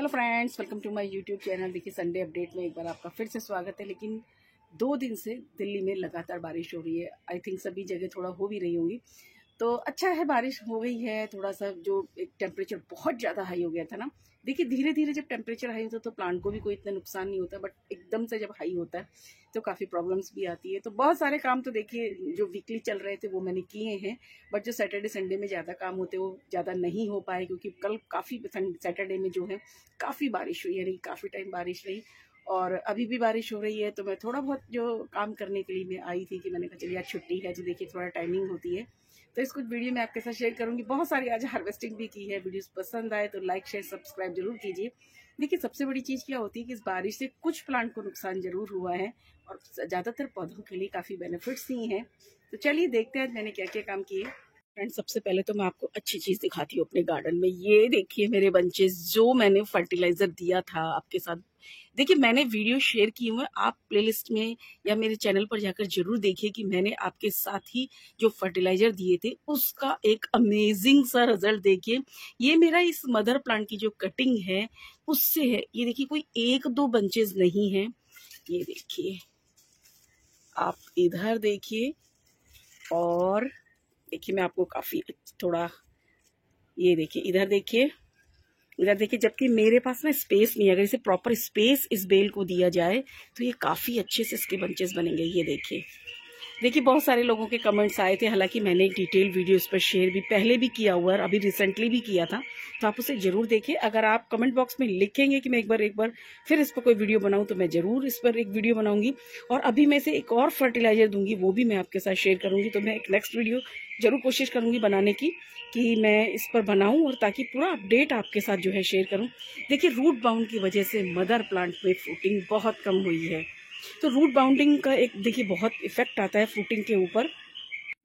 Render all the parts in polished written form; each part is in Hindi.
Hello friends, welcome to my YouTube channel. देखिए, संडे अपडेट में एक बार आपका फिर से स्वागत है। लेकिन 2 दिन से दिल्ली में लगातार बारिश हो रही है। आई थिंक सभी जगह थोड़ा हो भी रही होगी, तो अच्छा है, बारिश हो गई है। थोड़ा सा जो एक टेम्परेचर बहुत ज़्यादा हाई हो गया था ना, देखिए धीरे धीरे जब टेम्परेचर हाई होता है तो प्लांट को भी कोई इतना नुकसान नहीं होता, बट एकदम से जब हाई होता है तो काफ़ी प्रॉब्लम्स भी आती है। तो बहुत सारे काम तो देखिए जो वीकली चल रहे थे वो मैंने किए हैं, बट जो सैटरडे संडे में ज़्यादा काम होते हैं वो ज़्यादा नहीं हो पाए, क्योंकि कल काफ़ी सैटरडे में जो है काफ़ी बारिश हुई, यानी काफ़ी टाइम बारिश रही और अभी भी बारिश हो रही है। तो मैं थोड़ा बहुत जो काम करने के लिए मैं आई थी कि मैंने कहा चलिए आज छुट्टी है, तो देखिए थोड़ा टाइमिंग होती है, तो इसको वीडियो में आपके साथ शेयर करूंगी। बहुत सारी आज हार्वेस्टिंग भी की है। वीडियोस पसंद आए तो लाइक शेयर सब्सक्राइब जरूर कीजिए। देखिए, सबसे बड़ी चीज़ क्या होती है कि इस बारिश से कुछ प्लांट को नुकसान जरूर हुआ है और ज़्यादातर पौधों के लिए काफ़ी बेनिफिट्स ही हैं। तो चलिए देखते हैं आज मैंने क्या क्या काम किए। फ्रेंड्स, सबसे पहले तो मैं आपको अच्छी चीज़ दिखाती हूँ अपने गार्डन में। ये देखिए मेरे बंचेस जो मैंने फर्टिलाइज़र दिया था आपके साथ। देखिए, मैंने वीडियो शेयर की हुई है, आप प्लेलिस्ट में या मेरे चैनल पर जाकर जरूर देखिए कि मैंने आपके साथ ही जो फर्टिलाइज़र दिए थे उसका एक अमेजिंग सा रिजल्ट देखिए। ये मेरा इस मदर प्लांट की जो कटिंग है उससे है। ये देखिए, कोई 1-2 बंचेस नहीं है। ये देखिए, आप इधर देखिए और देखिए, मैं आपको काफ़ी थोड़ा, ये देखिए इधर देखिए, इधर देखिए। जबकि मेरे पास ना स्पेस नहीं है, अगर इसे प्रॉपर स्पेस इस बेल को दिया जाए तो ये काफ़ी अच्छे से इसके बंचेस बनेंगे। ये देखिए, देखिए बहुत सारे लोगों के कमेंट्स आए थे, हालांकि मैंने एक डिटेल वीडियो इस पर शेयर भी पहले भी किया हुआ है, अभी रिसेंटली भी किया था, तो आप उसे जरूर देखिए। अगर आप कमेंट बॉक्स में लिखेंगे कि मैं एक बार फिर इस पर कोई वीडियो बनाऊं तो मैं जरूर इस पर एक वीडियो बनाऊंगी। और अभी मैं इसे एक और फर्टिलाइजर दूंगी, वो भी मैं आपके साथ शेयर करूंगी। तो मैं एक नेक्स्ट वीडियो जरूर कोशिश करूंगी बनाने की कि मैं इस पर बनाऊं और ताकि पूरा अपडेट आपके साथ जो है शेयर करूं। देखिए, रूट बाउंड की वजह से मदर प्लांट में फ्रूटिंग बहुत कम हुई है, तो रूट बाउंडिंग का एक देखिए बहुत इफेक्ट आता है फ्रूटिंग के ऊपर।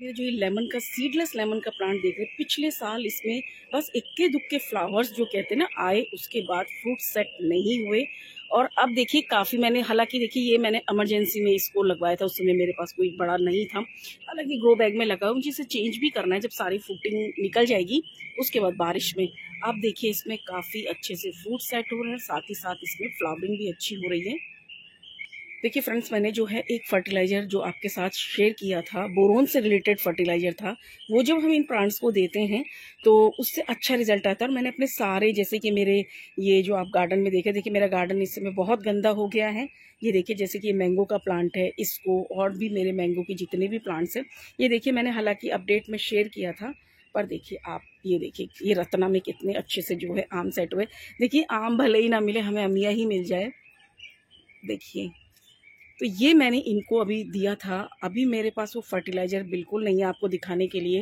ये जो ये लेमन का सीडलेस लेमन का प्लांट देख रहे हैं, पिछले साल इसमें बस इक्के दुक्के फ्लावर्स जो कहते हैं ना आए, उसके बाद फ्रूट सेट नहीं हुए। और अब देखिए काफ़ी मैंने, हालांकि देखिए ये मैंने इमरजेंसी में इसको लगवाया था, उस समय मेरे पास कोई बड़ा नहीं था, हालांकि ग्रो बैग में लगा, मुझे इसे चेंज भी करना है जब सारी फ्रूटिंग निकल जाएगी उसके बाद बारिश में। आप देखिए इसमें काफ़ी अच्छे से फ्रूट सेट हो रहे हैं, साथ ही साथ इसमें फ्लावरिंग भी अच्छी हो रही है। देखिए फ्रेंड्स, मैंने जो है एक फर्टिलाइज़र जो आपके साथ शेयर किया था, बोरोन से रिलेटेड फर्टिलाइज़र था, वो जब हम इन प्लांट्स को देते हैं तो उससे अच्छा रिजल्ट आता है। और मैंने अपने सारे, जैसे कि मेरे ये जो आप गार्डन में देखे, देखिए मेरा गार्डन इस समय बहुत गंदा हो गया है। ये देखिए, जैसे कि ये मैंगो का प्लांट है, इसको और भी मेरे मैंगो के जितने भी प्लांट्स हैं, ये देखिए मैंने हालांकि अपडेट में शेयर किया था, पर देखिए आप ये देखिए ये रत्ना में कितने अच्छे से जो है आम सेट हुए। देखिए, आम भले ही ना मिले, हमें अमिया ही मिल जाए। देखिए, तो ये मैंने इनको अभी दिया था। अभी मेरे पास वो फर्टिलाइज़र बिल्कुल नहीं है आपको दिखाने के लिए।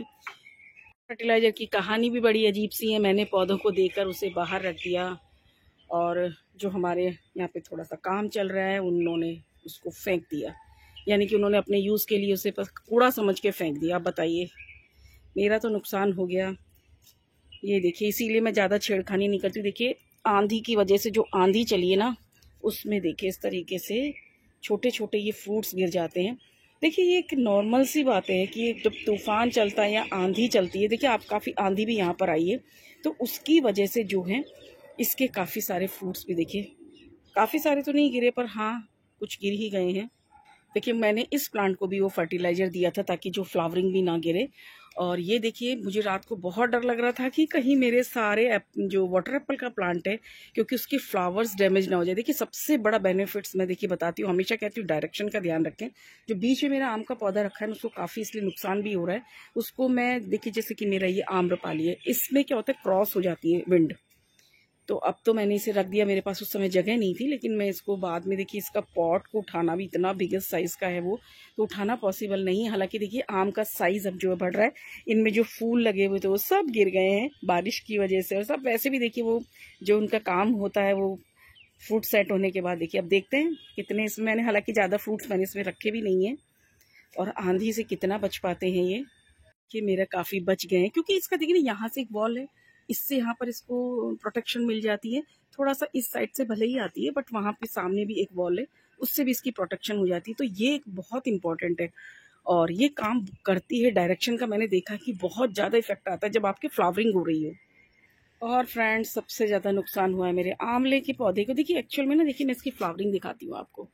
फर्टिलाइज़र की कहानी भी बड़ी अजीब सी है। मैंने पौधों को देकर उसे बाहर रख दिया और जो हमारे यहाँ पे थोड़ा सा काम चल रहा है उन्होंने उसको फेंक दिया, यानी कि उन्होंने अपने यूज़ के लिए उसे बस कूड़ा समझ के फेंक दिया। आप बताइए, मेरा तो नुकसान हो गया। ये देखिए, इसीलिए मैं ज़्यादा छेड़खानी नहीं करती। देखिए, आंधी की वजह से जो आंधी चली है ना, उसमें देखिए इस तरीके से छोटे छोटे ये फ्रूट्स गिर जाते हैं। देखिए, ये एक नॉर्मल सी बात है कि जब तूफान चलता है या आंधी चलती है, देखिए आप काफ़ी आंधी भी यहाँ पर आई है, तो उसकी वजह से जो है इसके काफ़ी सारे फ्रूट्स भी देखिए, काफ़ी सारे तो नहीं गिरे पर हाँ कुछ गिर ही गए हैं। देखिए, मैंने इस प्लांट को भी वो फर्टिलाइज़र दिया था ताकि जो फ्लावरिंग भी ना गिरे। और ये देखिए, मुझे रात को बहुत डर लग रहा था कि कहीं मेरे सारे जो वाटर एप्पल का प्लांट है, क्योंकि उसके फ्लावर्स डैमेज ना हो जाए। देखिए, सबसे बड़ा बेनिफिट्स मैं देखिए बताती हूँ, हमेशा कहती हूँ डायरेक्शन का ध्यान रखें। जो बीच में मेरा आम का पौधा रखा है उसको काफ़ी इसलिए नुकसान भी हो रहा है। उसको मैं देखिए, जैसे कि मेरा ये आम्रपाली है, इसमें क्या होता है क्रॉस हो जाती है विंड, तो अब तो मैंने इसे रख दिया। मेरे पास उस समय जगह नहीं थी, लेकिन मैं इसको बाद में, देखिए इसका पॉट को उठाना भी, इतना बिगेस्ट साइज़ का है वो, तो उठाना पॉसिबल नहीं है। हालांकि देखिए आम का साइज़ अब जो है बढ़ रहा है, इनमें जो फूल लगे हुए थे वो सब गिर गए हैं बारिश की वजह से। और सब वैसे भी देखिए वो जो उनका काम होता है वो फ्रूट सेट होने के बाद, देखिए अब देखते हैं कितने इसमें मैंने, हालांकि ज़्यादा फ्रूट्स मैंने इसमें रखे भी नहीं है। और आंधी से कितना बच पाते हैं ये मेरा काफ़ी बच गए हैं, क्योंकि इसका देखिए ना यहाँ से एक वॉल है, इससे यहाँ पर इसको प्रोटेक्शन मिल जाती है। थोड़ा सा इस साइड से भले ही आती है, बट वहाँ पे सामने भी एक वॉल है, उससे भी इसकी प्रोटेक्शन हो जाती है। तो ये एक बहुत इंपॉर्टेंट है और ये काम करती है। डायरेक्शन का मैंने देखा कि बहुत ज़्यादा इफेक्ट आता है जब आपकी फ्लावरिंग हो रही हो। और फ्रेंड्स सबसे ज़्यादा नुकसान हुआ है मेरे आंवले के पौधे को। देखिए एक्चुअल में ना, देखिए मैं इसकी फ्लावरिंग दिखाती हूँ आपको।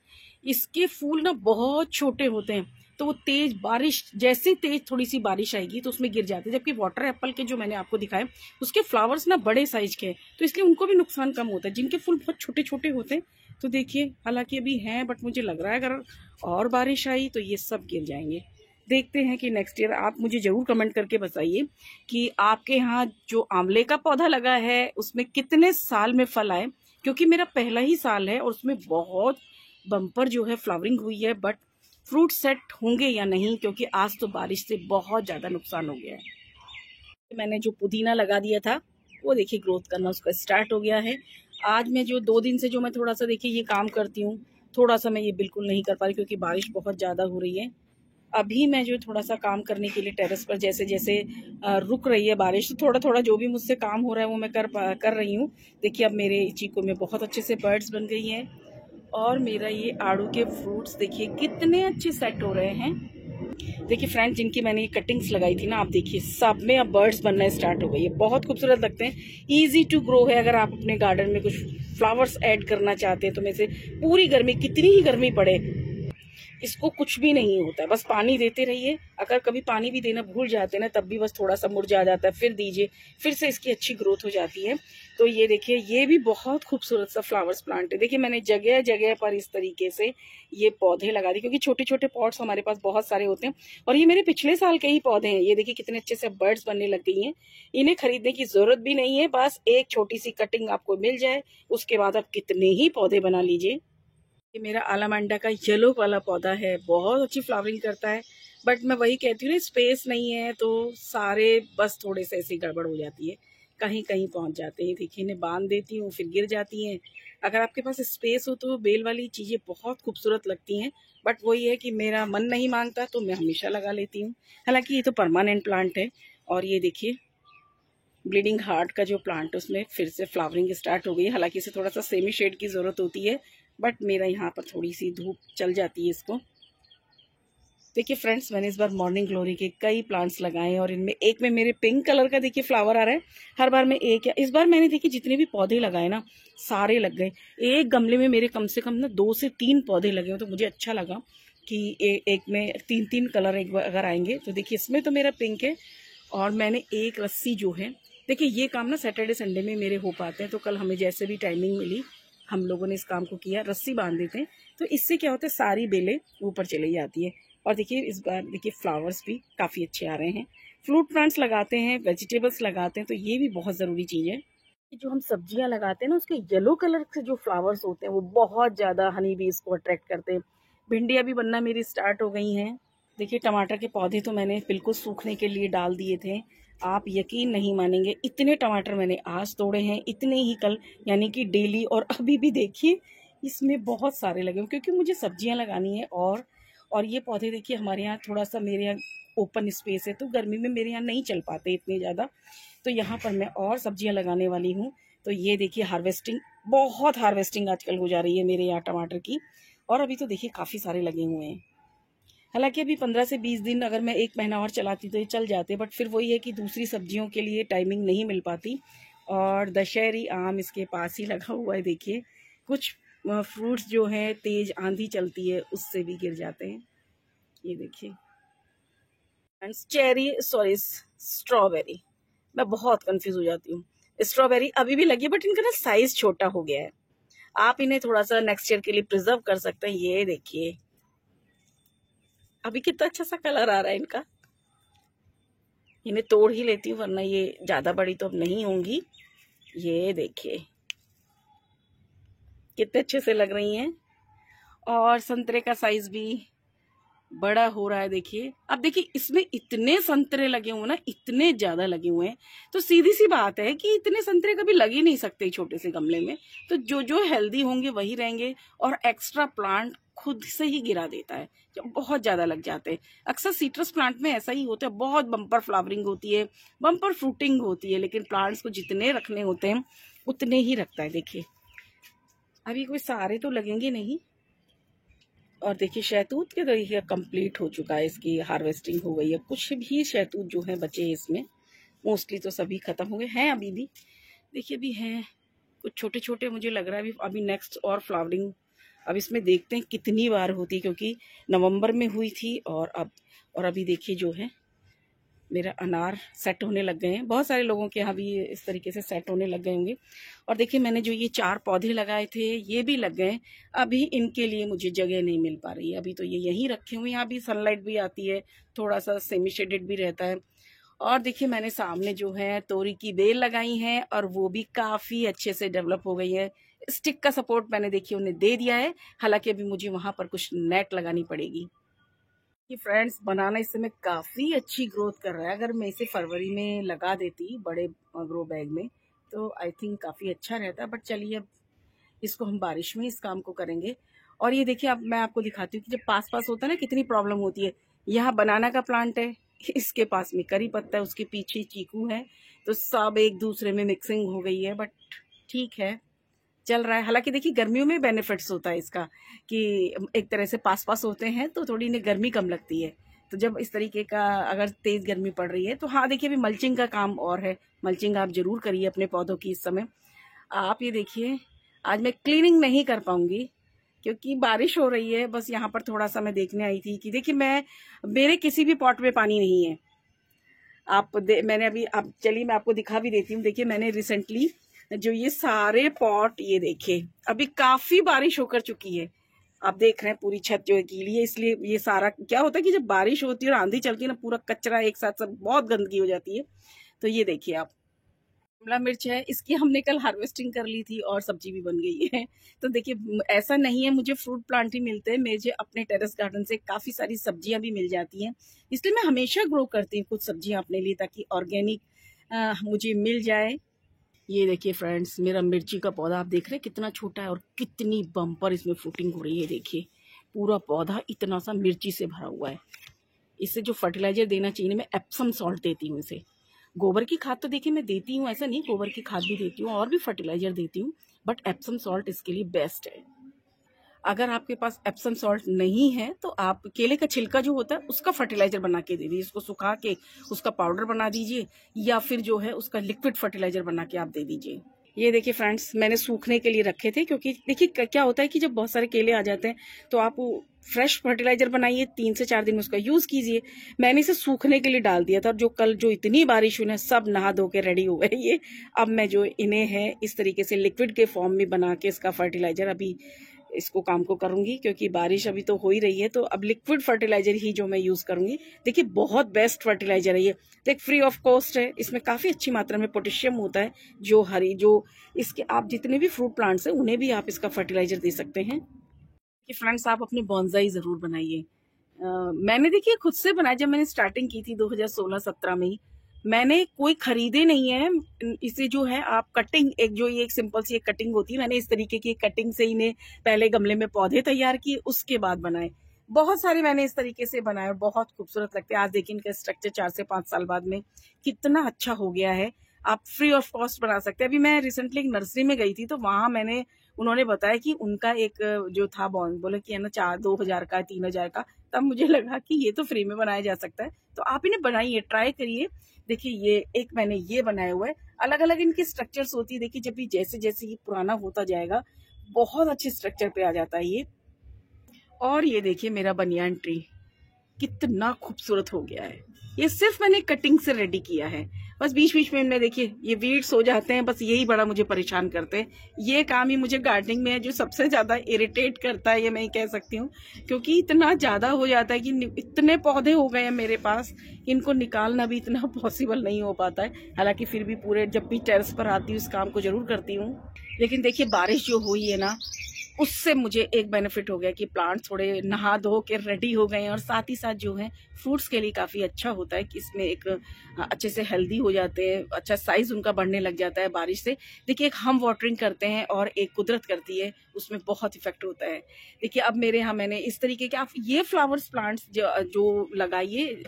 इसके फूल ना बहुत छोटे होते हैं, तो वो तेज बारिश, जैसे तेज थोड़ी सी बारिश आएगी तो उसमें गिर जाते हैं। जबकि वाटर एप्पल के जो मैंने आपको दिखाए उसके फ्लावर्स ना बड़े साइज के हैं, तो इसलिए उनको भी नुकसान कम होता है। जिनके फूल बहुत छोटे छोटे होते हैं तो देखिए, हालांकि अभी हैं बट मुझे लग रहा है अगर और बारिश आई तो ये सब गिर जाएंगे। देखते हैं कि नेक्स्ट ईयर। आप मुझे जरूर कमेंट करके बताइए कि आपके यहाँ जो आंवले का पौधा लगा है उसमें कितने साल में फल आए, क्योंकि मेरा पहला ही साल है और उसमें बहुत बम्पर जो है फ्लावरिंग हुई है। बट फ्रूट सेट होंगे या नहीं, क्योंकि आज तो बारिश से बहुत ज़्यादा नुकसान हो गया है। मैंने जो पुदीना लगा दिया था वो देखिए ग्रोथ करना उसका स्टार्ट हो गया है। आज मैं जो 2 दिन से जो मैं थोड़ा सा देखिए ये काम करती हूँ, थोड़ा सा मैं ये बिल्कुल नहीं कर पा रही क्योंकि बारिश बहुत ज़्यादा हो रही है। अभी मैं जो थोड़ा सा काम करने के लिए टेरेस पर जैसे जैसे रुक रही है बारिश, तो थोड़ा थोड़ा जो भी मुझसे काम हो रहा है वो मैं कर रही हूँ। देखिए अब मेरे चीकू में बहुत अच्छे से बर्ड्स बन गई हैं, और मेरा ये आड़ू के फ्रूट्स देखिए कितने अच्छे सेट हो रहे हैं। देखिए फ्रेंड्स, जिनकी मैंने ये कटिंग्स लगाई थी ना, आप देखिए सब में अब बर्ड्स बनना स्टार्ट हो गई है। बहुत खूबसूरत लगते हैं, ईजी टू ग्रो है। अगर आप अपने गार्डन में कुछ फ्लावर्स ऐड करना चाहते हैं तो में से पूरी गर्मी, कितनी ही गर्मी पड़े, इसको कुछ भी नहीं होता है, बस पानी देते रहिए। अगर कभी पानी भी देना भूल जाते हैं ना तब भी बस थोड़ा सा मुरझा जाता है, फिर दीजिए, फिर से इसकी अच्छी ग्रोथ हो जाती है। तो ये देखिए, ये भी बहुत खूबसूरत सा फ्लावर्स प्लांट है। देखिए मैंने जगह जगह पर इस तरीके से ये पौधे लगा दिए, क्योंकि छोटे छोटे पॉट्स हमारे पास बहुत सारे होते हैं और ये मेरे पिछले साल के ही पौधे हैं। ये देखिए कितने अच्छे से बर्ड्स बनने लग गई हैं। इन्हें खरीदने की जरूरत भी नहीं है, बस एक छोटी सी कटिंग आपको मिल जाए, उसके बाद आप कितने ही पौधे बना लीजिए। ये मेरा आलामांडा का येलो वाला पौधा है, बहुत अच्छी फ्लावरिंग करता है। बट मैं वही कहती हूँ ना, स्पेस नहीं है तो सारे बस थोड़े से ऐसी गड़बड़ हो जाती है, कहीं कहीं पहुंच जाते हैं। देखिए इन्हें बांध देती हूँ फिर गिर जाती हैं। अगर आपके पास स्पेस हो तो बेल वाली चीज़ें बहुत खूबसूरत लगती हैं, बट वही है कि मेरा मन नहीं मांगता तो मैं हमेशा लगा लेती हूँ। हालांकि ये तो परमानेंट प्लांट है। और ये देखिए ब्लीडिंग हार्ट का जो प्लांट है उसमें फिर से फ्लावरिंग स्टार्ट हो गई है। हालांकि इसे थोड़ा सा सेमी शेड की ज़रूरत होती है, बट मेरा यहाँ पर थोड़ी सी धूप चल जाती है इसको। देखिए फ्रेंड्स, मैंने इस बार मॉर्निंग ग्लोरी के कई प्लांट्स लगाए हैं और इनमें एक में मेरे पिंक कलर का देखिए फ्लावर आ रहा है। हर बार में एक या, इस बार मैंने देखिए जितने भी पौधे लगाए ना सारे लग गए। एक गमले में मेरे कम से कम ना 2 से 3 पौधे लगे हो, तो मुझे अच्छा लगा कि एक में 3-3 कलर एक बार अगर आएंगे। तो देखिए इसमें तो मेरा पिंक है। और मैंने एक रस्सी जो है, देखिए ये काम ना सैटरडे संडे में मेरे हो पाते हैं, तो कल हमें जैसे भी टाइमिंग मिली हम लोगों ने इस काम को किया, रस्सी बांध देते हैं। तो इससे क्या होता है, सारी बेलें ऊपर चली जाती है। और देखिए इस बार देखिए फ्लावर्स भी काफ़ी अच्छे आ रहे हैं। फ्रूट प्लांट्स लगाते हैं, वेजिटेबल्स लगाते हैं, तो ये भी बहुत ज़रूरी चीज़ है। जो हम सब्जियां लगाते हैं ना उसके येलो कलर के जो फ्लावर्स होते हैं वो बहुत ज़्यादा हनी बीज को अट्रैक्ट करते हैं। भिंडियाँ भी बनना मेरी स्टार्ट हो गई हैं। देखिए टमाटर के पौधे तो मैंने बिल्कुल सूखने के लिए डाल दिए थे। आप यकीन नहीं मानेंगे, इतने टमाटर मैंने आज तोड़े हैं, इतने ही कल, यानी कि डेली। और अभी भी देखिए इसमें बहुत सारे लगे हैं, क्योंकि मुझे सब्जियां लगानी है। और ये पौधे देखिए हमारे यहाँ थोड़ा सा, मेरे यहाँ ओपन स्पेस है तो गर्मी में मेरे यहाँ नहीं चल पाते इतने ज़्यादा, तो यहाँ पर मैं और सब्जियां लगाने वाली हूँ। तो ये देखिए हार्वेस्टिंग, बहुत हार्वेस्टिंग आजकल हो जा रही है मेरे यहाँ टमाटर की। और अभी तो देखिए काफ़ी सारे लगे हुए हैं। हालांकि अभी 15 से 20 दिन अगर मैं 1 महीना और चलाती तो ये चल जाते, बट फिर वही है कि दूसरी सब्जियों के लिए टाइमिंग नहीं मिल पाती। और दशहरी आम इसके पास ही लगा हुआ है। देखिए कुछ फ्रूट्स जो हैं तेज आंधी चलती है उससे भी गिर जाते हैं। ये देखिए चेरी, सॉरी स्ट्रॉबेरी, मैं बहुत कंफ्यूज हो जाती हूँ। स्ट्रॉबेरी अभी भी लगी है बट इनका ना साइज छोटा हो गया है। आप इन्हें थोड़ा सा नेक्स्ट ईयर के लिए प्रिजर्व कर सकते हैं। ये देखिए अभी कितना अच्छा सा कलर आ रहा है इनका। इन्हें तोड़ ही लेती हूँ वरना ये ज्यादा बड़ी तो अब नहीं होंगी। ये देखिए कितने अच्छे से लग रही हैं। और संतरे का साइज भी बड़ा हो रहा है। देखिए अब देखिए इसमें इतने संतरे लगे हुए ना, इतने ज्यादा लगे हुए हैं, तो सीधी सी बात है कि इतने संतरे कभी लग ही नहीं सकते छोटे से गमले में। तो जो जो हेल्दी होंगे वही रहेंगे, और एक्स्ट्रा प्लांट खुद से ही गिरा देता है जब बहुत ज्यादा लग जाते हैं। अक्सर सीट्रस प्लांट में ऐसा ही होता है, बहुत बम्पर फ्लावरिंग होती है, बम्पर फ्रूटिंग होती है, लेकिन प्लांट्स को जितने रखने होते हैं उतने ही रखता है। देखिए अभी कोई सारे तो लगेंगे नहीं। और देखिए शहतूत के तरीके कंप्लीट हो चुका है, इसकी हार्वेस्टिंग हो गई है। कुछ भी शहतूत जो है बचे हैं इसमें, मोस्टली तो सभी खत्म हो गए हैं अभी भी। देखिए अभी हैं कुछ छोटे छोटे, मुझे लग रहा है अभी नेक्स्ट और फ्लावरिंग अब इसमें देखते हैं कितनी बार होती है, क्योंकि नवंबर में हुई थी और अभी देखिए जो है मेरा अनार सेट होने लग गए हैं। बहुत सारे लोगों के यहाँ भी इस तरीके से सेट होने लग गए होंगे। और देखिए मैंने जो ये 4 पौधे लगाए थे ये भी लग गए। अभी इनके लिए मुझे जगह नहीं मिल पा रही है, अभी तो ये यहीं रखे हुए हैं। यहाँ भी सनलाइट भी आती है, थोड़ा सा सेमी शेडेड भी रहता है। और देखिए मैंने सामने जो है तोरी की बेल लगाई है और वो भी काफ़ी अच्छे से डेवलप हो गई है। स्टिक का सपोर्ट मैंने देखिए उन्हें दे दिया है, हालांकि अभी मुझे वहां पर कुछ नेट लगानी पड़ेगी। कि फ्रेंड्स बनाना इस समय काफ़ी अच्छी ग्रोथ कर रहा है। अगर मैं इसे फरवरी में लगा देती बड़े ग्रो बैग में तो आई थिंक काफ़ी अच्छा रहता, बट चलिए अब इसको हम बारिश में इस काम को करेंगे। और ये देखिए अब मैं आपको दिखाती हूँ कि जब पास पास होता है ना कितनी प्रॉब्लम होती है। यहाँ बनाना का प्लांट है, इसके पास में करी पत्ता है, उसके पीछे चीकू है, तो सब एक दूसरे में मिक्सिंग हो गई है, बट ठीक है चल रहा है। हालांकि देखिए गर्मियों में बेनिफिट्स होता है इसका कि एक तरह से पास पास होते हैं तो थोड़ी इन्हें गर्मी कम लगती है। तो जब इस तरीके का अगर तेज गर्मी पड़ रही है तो हाँ देखिए अभी मल्चिंग का काम और है, मल्चिंग आप जरूर करिए अपने पौधों की इस समय। आप ये देखिए आज मैं क्लीनिंग नहीं कर पाऊंगी क्योंकि बारिश हो रही है। बस यहाँ पर थोड़ा सा मैं देखने आई थी कि देखिए मेरे किसी भी पॉट में पानी नहीं है। मैंने अभी आप चलिए मैं आपको दिखा भी देती हूँ। देखिए मैंने रिसेंटली जो ये सारे पॉट ये देखिए अभी काफी बारिश होकर चुकी है, आप देख रहे हैं पूरी छत जो है गीली है। इसलिए ये सारा क्या होता है कि जब बारिश होती है और आंधी चलती है ना पूरा कचरा एक साथ सब बहुत गंदगी हो जाती है। तो ये देखिए आप शिमला मिर्च है, इसकी हमने कल हार्वेस्टिंग कर ली थी और सब्जी भी बन गई है। तो देखिए ऐसा नहीं है मुझे फ्रूट प्लांट ही मिलते हैं, मुझे अपने टेरेस गार्डन से काफी सारी सब्जियां भी मिल जाती हैं। इसलिए मैं हमेशा ग्रो करती हूँ कुछ सब्जियां अपने लिए ताकि ऑर्गेनिक मुझे मिल जाए। ये देखिए फ्रेंड्स मेरा मिर्ची का पौधा आप देख रहे हैं कितना छोटा है और कितनी बम्पर इसमें फ्रूटिंग हो रही है। देखिए पूरा पौधा इतना सा मिर्ची से भरा हुआ है। इसे जो फर्टिलाइजर देना चाहिए मैं एप्सम सॉल्ट देती हूँ इसे। गोबर की खाद तो देखिए मैं देती हूँ, ऐसा नहीं, गोबर की खाद भी देती हूँ और भी फर्टिलाइजर देती हूँ, बट एप्सम सॉल्ट इसके लिए बेस्ट है। अगर आपके पास एप्सम सॉल्ट नहीं है तो आप केले का छिलका जो होता है उसका फर्टिलाइजर बना के दे दीजिए, इसको सुखा के उसका पाउडर बना दीजिए या फिर जो है उसका लिक्विड फर्टिलाइजर बना के आप दे दीजिए। ये देखिए फ्रेंड्स मैंने सूखने के लिए रखे थे क्योंकि देखिए क्या होता है कि जब बहुत सारे केले आ जाते हैं तो आप फ्रेश फर्टिलाइजर बनाइए, 3 से 4 दिन में उसका यूज कीजिए। मैंने इसे सूखने के लिए डाल दिया था और जो कल जो इतनी बारिश हुई ना सब नहा धो के रेडी हो गए ये। अब मैं जो इन्हें है इस तरीके से लिक्विड के फॉर्म में बना के इसका फर्टिलाइजर अभी इसको काम को करूंगी, क्योंकि बारिश अभी तो हो ही रही है तो अब लिक्विड फर्टिलाइजर ही जो मैं यूज करूंगी। देखिए बहुत बेस्ट फर्टिलाइजर है ये, देख फ्री ऑफ कॉस्ट है, इसमें काफी अच्छी मात्रा में पोटेशियम होता है जो इसके आप जितने भी फ्रूट प्लांट्स हैं उन्हें भी आप इसका फर्टिलाइजर दे सकते हैं। कि फ्रेंड्स आप अपनी बॉन्साई जरूर बनाइए। मैंने देखिए खुद से बनाया, जब मैंने स्टार्टिंग की थी 2016-17 में ही, मैंने कोई खरीदे नहीं है। इसे जो है आप कटिंग एक जो ये एक सिंपल सी एक कटिंग होती है, मैंने इस तरीके की कटिंग से इन्हें पहले गमले में पौधे तैयार किए उसके बाद बनाए। बहुत सारे मैंने इस तरीके से बनाए और बहुत खूबसूरत लगते हैं। आज देखिए इनका स्ट्रक्चर 4 से 5 साल बाद में कितना अच्छा हो गया है। आप फ्री ऑफ कॉस्ट बना सकते हैं। अभी मैं रिसेंटली एक नर्सरी में गई थी तो वहां उन्होंने बताया कि उनका एक जो था बॉन्ड बोले कि है ना 2,000 का 3,000 का, तब मुझे लगा कि ये तो फ्री में बनाया जा सकता है। तो आप इन्हें बनाइए, ट्राई करिए। देखिए ये एक मैंने ये बनाया हुआ है, अलग अलग इनकी स्ट्रक्चर्स होती है। देखिए जब भी जैसे जैसे ये पुराना होता जाएगा बहुत अच्छे स्ट्रक्चर पे आ जाता है ये। और ये देखिए मेरा बनियान ट्री कितना खूबसूरत हो गया है, ये सिर्फ मैंने कटिंग से रेडी किया है। बस बीच बीच में इनमें देखिए ये वीड्स हो जाते हैं, बस यही बड़ा मुझे परेशान करते हैं। ये काम ही मुझे गार्डनिंग में है जो सबसे ज्यादा इरिटेट करता है, ये मैं कह सकती हूँ, क्योंकि इतना ज्यादा हो जाता है कि इतने पौधे हो गए हैं मेरे पास, इनको निकालना भी इतना पॉसिबल नहीं हो पाता है। हालांकि फिर भी पूरे जब भी टेरेस पर आती हूँ इस काम को जरूर करती हूँ। लेकिन देखिए बारिश जो हुई है ना उससे मुझे एक बेनिफिट हो गया कि प्लांट थोड़े नहा धो के रेडी हो गए हैं, और साथ ही साथ जो है फ्रूट्स के लिए काफी अच्छा होता है कि इसमें एक अच्छे से हेल्दी हो जाते हैं, अच्छा साइज उनका बढ़ने लग जाता है बारिश से। देखिए एक हम वाटरिंग करते हैं और एक कुदरत करती है, उसमें बहुत इफेक्ट होता है। देखिए अब मेरे यहाँ मैंने इस तरीके के आप ये फ्लावर्स प्लांट्स जो लगाइए।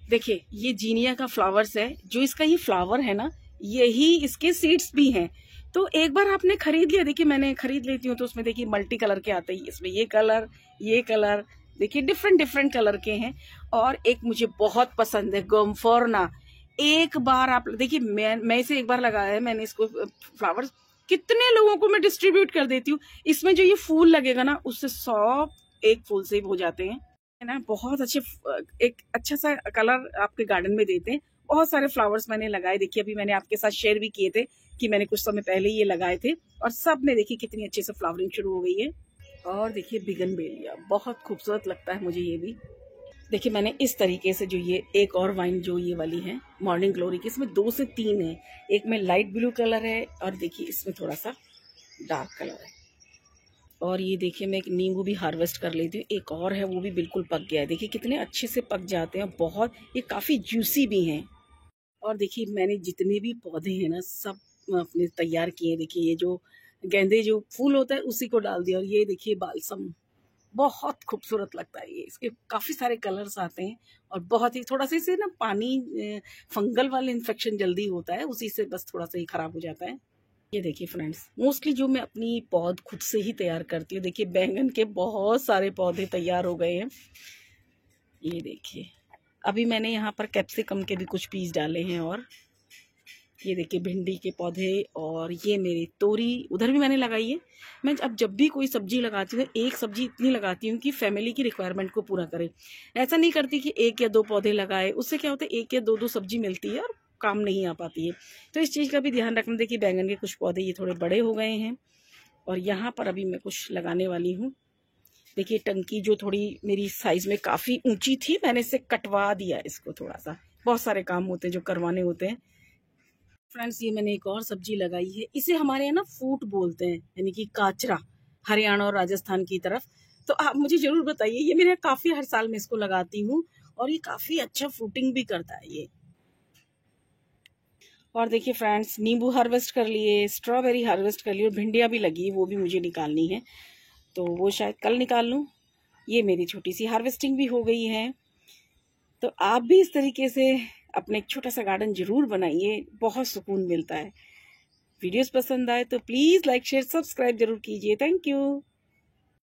देखिए ये जीनिया का फ्लावर्स है, जो इसका ये फ्लावर है ना यही इसके सीड्स भी हैं। तो एक बार आपने खरीद लिया, देखिए मैंने खरीद लेती हूँ तो उसमें देखिए मल्टी कलर के आते हैं, इसमें ये कलर देखिए डिफरेंट डिफरेंट कलर के हैं। और एक मुझे बहुत पसंद है गोमफोरना, एक बार आप देखिए, मैं इसे एक बार लगाया है मैंने इसको फ्लावर्स, कितने लोगों को मैं डिस्ट्रीब्यूट कर देती हूँ। इसमें जो ये फूल लगेगा ना, उससे 100 एक फूल से हो जाते हैं, है ना। बहुत अच्छे, एक अच्छा सा कलर आपके गार्डन में देते हैं। बहुत सारे फ्लावर्स मैंने लगाए, देखिए अभी मैंने आपके साथ शेयर भी किए थे कि मैंने कुछ समय पहले ये लगाए थे, और सब में देखिए कितनी अच्छे से फ्लावरिंग शुरू हो गई है। और देखिए बिगनवेलिया बहुत खूबसूरत लगता है मुझे ये भी। देखिए मैंने इस तरीके से जो ये एक और वाइन जो ये वाली है मॉर्निंग ग्लोरी की, इसमें 2 से 3 है। एक में लाइट ब्लू कलर है और देखिए इसमें थोड़ा सा डार्क कलर है। और ये देखिए मैं एक नींबू भी हार्वेस्ट कर लेती हूँ, एक और है वो भी बिल्कुल पक गया है। देखिए कितने अच्छे से पक जाते हैं, बहुत ये काफ़ी जूसी भी हैं। और देखिए मैंने जितने भी पौधे हैं ना सब अपने तैयार किए। देखिए ये जो गेंदे जो फूल होता है उसी को डाल दिया, और ये देखिए बालसम बहुत खूबसूरत लगता है ये, इसके काफ़ी सारे कलर्स आते हैं। और बहुत ही थोड़ा सा इसे ना पानी फंगल वाला इन्फेक्शन जल्दी होता है, उसी से बस थोड़ा सा ही खराब हो जाता है। ये देखिए फ्रेंड्स, मोस्टली जो मैं अपनी पौध खुद से ही तैयार करती हूँ। देखिए बैंगन के बहुत सारे पौधे तैयार हो गए हैं। ये देखिए अभी मैंने यहाँ पर कैप्सिकम के भी कुछ पीस डाले हैं, और ये देखिए भिंडी के पौधे, और ये मेरी तोरी उधर भी मैंने लगाई है। मैं अब जब भी कोई सब्जी लगाती हूँ, एक सब्जी इतनी लगाती हूँ कि फैमिली की रिक्वायरमेंट को पूरा करे। ऐसा नहीं करती कि 1 या 2 पौधे लगाए, उससे क्या होता है 1 या 2 सब्जी मिलती है और काम नहीं आ पाती है। तो इस चीज़ का भी ध्यान रखना। देखिए बैंगन के कुछ पौधे ये थोड़े बड़े हो गए हैं, और यहाँ पर अभी मैं कुछ लगाने वाली हूँ। देखिए टंकी जो थोड़ी मेरी साइज में काफ़ी ऊंची थी, मैंने इसे कटवा दिया इसको थोड़ा सा। बहुत सारे काम होते हैं जो करवाने होते हैं। फ्रेंड्स ये मैंने एक और सब्जी लगाई है, इसे हमारे यहाँ ना फूट बोलते हैं, यानी कि काचरा, हरियाणा और राजस्थान की तरफ। तो आप मुझे जरूर बताइए, ये मेरे काफ़ी हर साल मैं इसको लगाती हूँ, और ये काफ़ी अच्छा फ्रूटिंग भी करता है ये। और देखिए फ्रेंड्स नींबू हार्वेस्ट कर लिए, स्ट्रॉबेरी हार्वेस्ट कर ली, और भिंडियाँ भी लगी है, वो भी मुझे निकालनी है, तो वो शायद कल निकाल लूँ। ये मेरी छोटी सी हार्वेस्टिंग भी हो गई है। तो आप भी इस तरीके से अपने एक छोटा सा गार्डन जरूर बनाइए, बहुत सुकून मिलता है। वीडियोस पसंद आए तो प्लीज़ लाइक शेयर सब्सक्राइब जरूर कीजिए। Thank you.